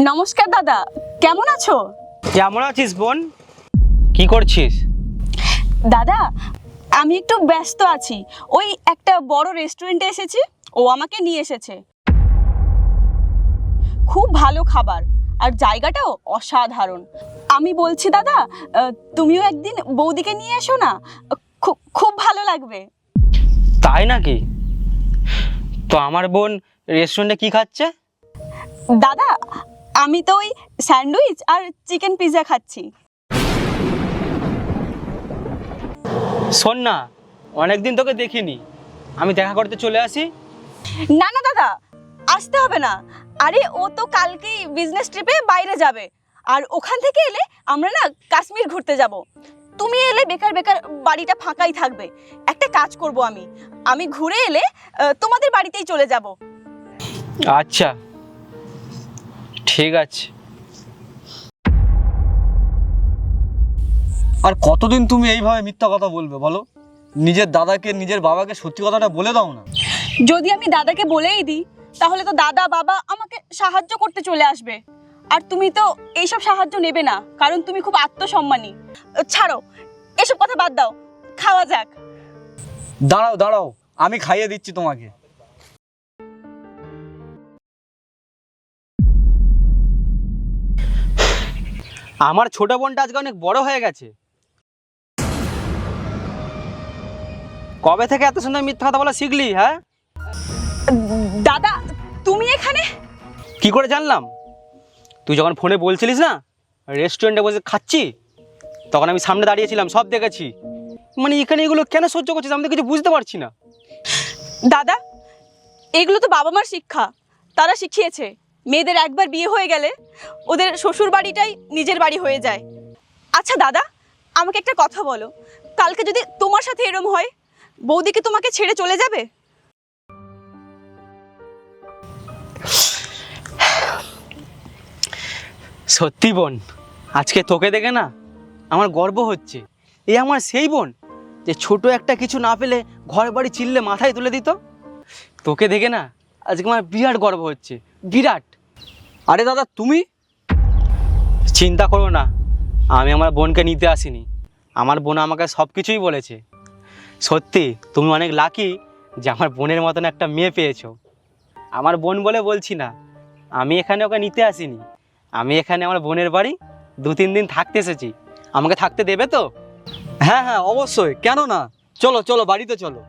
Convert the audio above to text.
নমস্কার দাদা, কেমন আছো? কেমন আছিস বোন? কি করছিস? দাদা, আমি একটু ব্যস্ত আছি। ওই একটা বড় রেস্টুরেন্টে এসেছি, ও আমাকে নিয়ে এসেছে। খুব ভালো খাবার আর জায়গাটাও অসাধারণ। আমি বলছি দাদা, তুমিও একদিন বৌদিকে নিয়ে এসো না, খুব খুব ভালো লাগবে। তাই নাকি? তো আমার বোন রেস্টুরেন্টে কি খাচ্ছে? দাদা, আমি তো ওই স্যান্ডউইচ আর চিকেন পিৎজা খাচ্ছি। শোন না, অনেকদিন তোকে দেখিনি, আমি দেখা করতে চলে আসি। না না দাদা, আসতে হবে না। আরে ও তো কালকেই বিজনেস ট্রিপে বাইরে যাবে, আর ওখান থেকে এলে আমরা না কাশ্মীর ঘুরতে যাব। তুমি এলে বেকার বেকার বাড়িটা ফাঁকাই থাকবে। একটা কাজ করব, আমি ঘুরে এলে তোমাদের বাড়িতেই চলে যাব। আচ্ছা, ঠিক আছে। আর কতদিন তুমি এইভাবে মিথ্যা কথা বলবে বলো? নিজের দাদাকে, নিজের বাবাকে সত্যি কথাটা বলে দাও না। যদি আমি দাদাকে বলেই দিই, তাহলে তো দাদা বাবা আমাকে সাহায্য করতে চলে আসবে। আর তুমি তো এইসব সাহায্য নেবে না, কারণ তুমি খুব আত্মসম্মানী। ছাড়ো, এসব কথা বাদ দাও, খাওয়া যাক। দাঁড়াও দাঁড়াও, আমি খাইয়ে দিচ্ছি তোমাকে। আমার ছোট বোনটা আজকে অনেক বড় হয়ে গেছে। কবে থেকে এত সুন্দর মিথ্যা কথা বলা শিখলি? হ্যাঁ, দাদা, তুমি এখানে? কি করে জানলাম? তুই যখন ফোনে বলছিলিস না রেস্টুরেন্টে বসে খাচ্ছি, তখন আমি সামনে দাঁড়িয়েছিলাম, সব দেখেছি। মানে এখানে এগুলো কেন সহ্য করছিস আমি তো কিছু বুঝতে পারছি না। দাদা, এগুলো তো বাবা মার শিক্ষা। তারা শিখিয়েছে মেয়েদের একবার বিয়ে হয়ে গেলে ওদের শ্বশুর বাড়িটাই নিজের বাড়ি হয়ে যায়। আচ্ছা দাদা, আমাকে একটা কথা বলো, কালকে যদি তোমার সাথে এরম হয়, বৌদি কি তোমাকে ছেড়ে চলে যাবে? সত্যি বোন, আজকে তোকে দেখে না আমার গর্ব হচ্ছে। এই আমার সেই বোন যে ছোট একটা কিছু না পেলে ঘর বাড়ি চিল্লে মাথায় তুলে দিত। তোকে দেখে না আজকে আমার বিরাট গর্ব হচ্ছে, বিরাট। আরে দাদা, তুমি? চিন্তা করো না, আমি আমার বোনকে নিতে আসিনি। আমার বোন আমাকে সব কিছুই বলেছে। সত্যি তুমি অনেক লাকি যে আমার বোনের মতন একটা মেয়ে পেয়েছো। আমার বোন বলে বলছি না, আমি এখানে ওকে নিতে আসিনি। আমি এখানে আমার বোনের বাড়ি 2-3 দিন থাকতে এসেছি। আমাকে থাকতে দেবে তো? হ্যাঁ হ্যাঁ, অবশ্যই, কেন না। চলো চলো, বাড়িতে চলো।